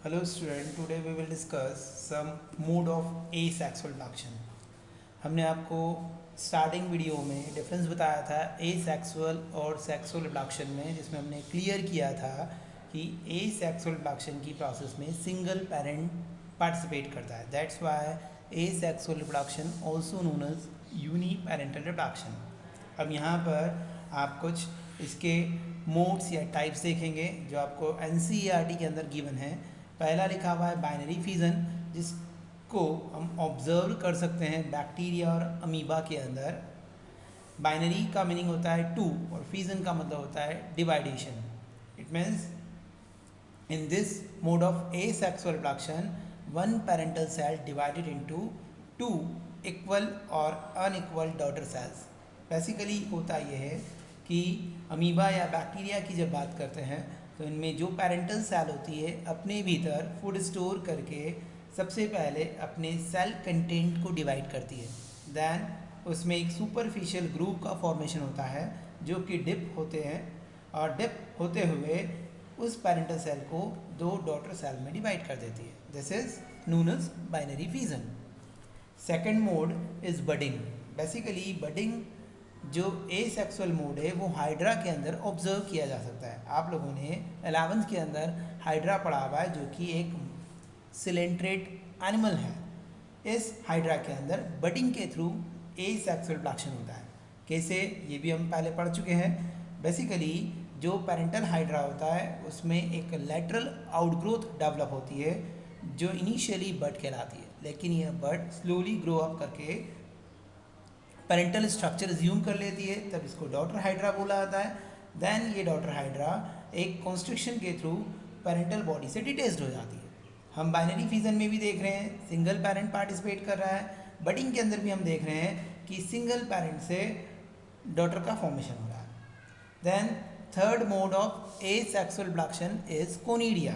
Hello student, today we will discuss some mode of asexual reduction. हमने आपको starting video में difference बताया था एसेक्सुअल और सेक्सुअल रिप्रोडक्शन में, जिसमें हमने क्लियर किया था कि एसेक्सुअल रिप्रोडक्शन की प्रोसेस में सिंगल पेरेंट पार्टिसिपेट करता है. That's why asexual reproduction also known as uniparental reproduction. अब यहाँ पर आप कुछ इसके मोड्स या टाइप्स देखेंगे जो आपको एनसीईआरटी के अंदर गिवन है. पहला लिखा हुआ है बाइनरी फिजन, जिसको हम ऑब्जर्व कर सकते हैं बैक्टीरिया और अमीबा के अंदर. बाइनरी का मीनिंग होता है टू और फिजन का मतलब होता है division. It means in this mode of asexual reproduction one parental cell divided into two equal और अनइक्वल डॉटर सेल्स. बेसिकली होता यह है कि अमीबा या बैक्टीरिया की जब बात करते हैं तो इनमें जो पेरेंटल सेल होती है अपने भीतर फूड स्टोर करके सबसे पहले अपने सेल कंटेंट को डिवाइड करती है. देन उसमें एक सुपरफिशियल ग्रुप का फॉर्मेशन होता है जो कि डिप होते हैं, और डिप होते हुए उस पेरेंटल सेल को दो डॉटर सेल में डिवाइड कर देती है. This is known as binary fission. Second mode is budding. Basically budding जो एसेक्सुअल मोड है वो हाइड्रा के अंदर ऑब्जर्व किया जा सकता है. आप लोगों ने 11th के अंदर हाइड्रा पढ़ा हुआ है, जो कि एक सिलेंट्रेट एनिमल है. इस हाइड्रा के अंदर बडिंग के थ्रू एसेक्सुअल रिप्रोडक्शन होता है. कैसे, ये भी हम पहले पढ़ चुके हैं. बेसिकली जो पेरेंटल हाइड्रा होता है उसमें एक लैटरल आउटग्रोथ डेवलप होती है जो इनिशियली बड कहलाती है, लेकिन यह बड स्लोली ग्रो अप करके पेरेंटल स्ट्रक्चर ज्यूम कर लेती है. तब इसको डॉटर हाइड्रा बोला जाता है. देन ये डॉटर हाइड्रा एक कॉन्स्ट्रिक्शन के थ्रू पेरेंटल बॉडी से डिटेच्ड हो जाती है. हम बाइनरी फिजन में भी देख रहे हैं सिंगल पेरेंट पार्टिसिपेट कर रहा है. बडिंग के अंदर भी हम देख रहे हैं कि सिंगल पेरेंट से डॉटर का फॉर्मेशन हो रहा है. Then third mode of asexual reproduction is conidia.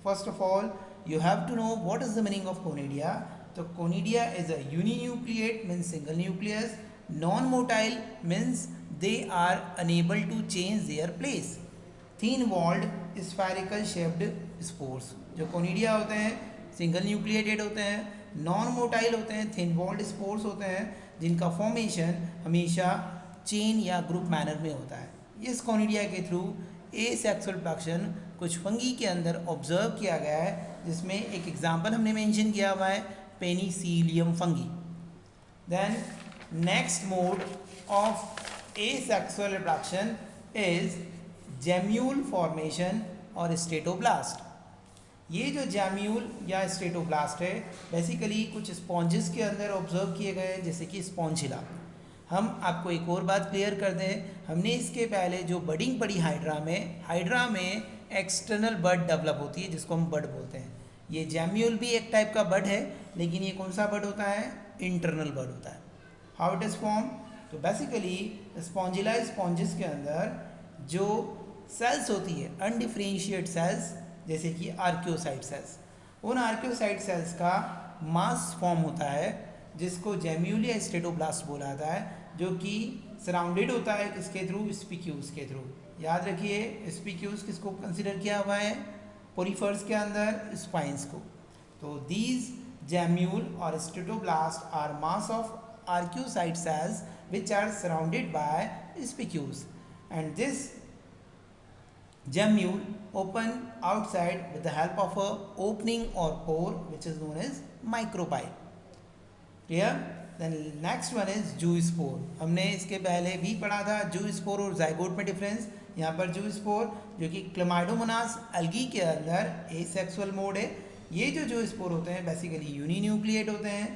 First of all you have to know what is the meaning of conidia. तो conidia is a uninucleate means single nucleus. Non-motile means they are unable to change their place. Thin-walled spherical shaped spores. जो conidia होते हैं single nucleated होते हैं, non motile होते हैं, thin walled spores होते हैं, जिनका फॉर्मेशन हमेशा चेन या ग्रुप मैनर में होता है. इस कोनिडिया के थ्रू एसेक्सुअल रिप्रोडक्शन कुछ फंगी के अंदर ऑब्जर्व किया गया है, जिसमें एक एग्जाम्पल हमने मेंशन किया हुआ है penicillium fungi. Then next mode of asexual reproduction is gemule formation और स्टेटोब्लास्ट. ये जो जैम्यूल या स्टेटोब्लास्ट है बेसिकली कुछ स्पॉन्जेस के अंदर ऑब्जर्व किए गए हैं, जैसे कि स्पॉन्जिला. हम आपको एक और बात क्लियर कर दें, हमने इसके पहले जो बडिंग पढ़ी हाइड्रा में एक्सटर्नल बड डेवलप होती है जिसको हम बड बोलते हैं. ये जैम्यूल भी एक टाइप का बड है, लेकिन ये कौन सा बड होता है, इंटरनल बड होता है. हाउ इट इज फॉर्म, तो बेसिकली स्पॉन्जिला स्पॉन्जेस के अंदर जो सेल्स होती है अनडिफरेंशिएट सेल्स, जैसे कि आर्कियोसाइट सेल्स, उन आर्कियोसाइट सेल्स का मास फॉर्म होता है जिसको जैम्यूल या स्टेटोब्लास्ट बोला जाता है, जो कि सराउंडेड होता है किसके थ्रू, स्पीक्यूल्स के थ्रू. याद रखिए स्पीक्यूल्स किसको कंसिडर किया हुआ है, पोरीफर्स के अंदर स्पाइंस को. तो दीज जैम्यूल और statoblast are mass of arcuocyte cells which are surrounded by spicules, and this gemmule open outside with the help of a opening or pore which is known as micropyle. Clear? Then next one is zoospore. हमने इसके पहले भी पढ़ा था zoospore और zygote में difference. यहाँ पर zoospore जो कि क्लेमाइडोमोनास एल्गी के अंदर एसेक्सुअल मोड है. ये जो zoospore होते हैं बेसिकली यूनिन्यूक्लिएट होते हैं,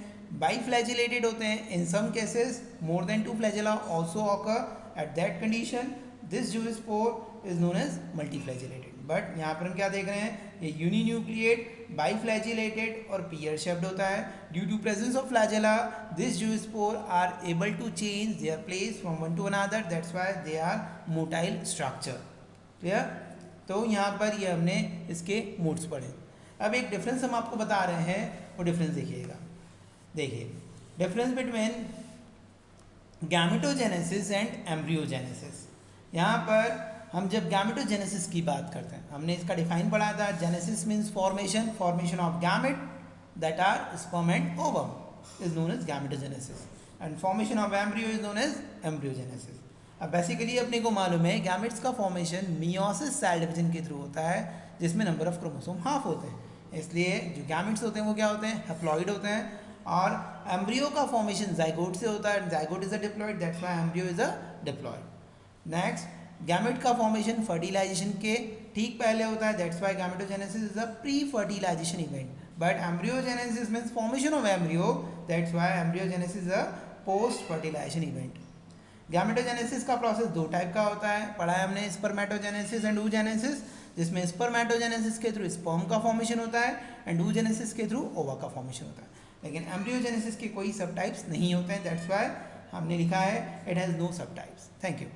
बाइफ्लैजिलेटेड होते हैं. In some cases more than two flagella also occur. At that condition this zoospore is known as multiflagellated. But यहाँ पर हम क्या देख रहे हैं, ये यूनिन्यूक्लिएट बाइफ्लैजिलेटेड और पियर शेप्ड होता है. Due to presence of flagella this zoospore are able to change their place from one to another. That's why they are motile structure. Clear? तो यहाँ पर ये हमने इसके मोड्स पढ़े. अब एक डिफरेंस हम आपको बता रहे हैं, वो डिफरेंस देखिएगा. देखिए difference between gametogenesis and embryogenesis. यहाँ पर हम जब गैमेटोजेनेसिस की बात करते हैं, हमने इसका डिफाइन पढ़ा था, genesis means formation of gamete that are sperm and ovum is known as gametogenesis and formation of embryo is known as embryogenesis. अब बेसिकली अपने को मालूम है गैमेट्स का फॉर्मेशन मियोसिस सेल डिवीजन के थ्रू होता है, जिसमें नंबर ऑफ क्रोमोसोम हाफ होते हैं, इसलिए जो गैमेट्स होते हैं वो क्या होते हैं, हैप्लॉइड होते हैं। और एम्ब्रियो का फॉर्मेशन जाइगोट से होता है, zygote is a diploid, that's why embryo is a diploid. Next, gamete का फॉर्मेशन फर्टिलाइजेशन के ठीक पहले होता है, that's why gametogenesis is a pre fertilisation event, but embryogenesis means formation of embryo, that's why embryogenesis is a post fertilisation event. Gametogenesis का process दो type का होता है, पढ़ा है हमने, स्पर्मेटोजेनेसिस एंड oogenesis, जिसमें स्पर्मेटोजेनेसिस के थ्रू स्पर्म का फॉर्मेशन होता है एंड oogenesis के थ्रू ओवा का फॉर्मेशन होता है। लेकिन एम्ब्रियोजेनेसिस के कोई सब टाइप्स नहीं होते हैं, दैट्स व्हाई हमने लिखा है इट हैज़ नो सब टाइप्स। Thank you.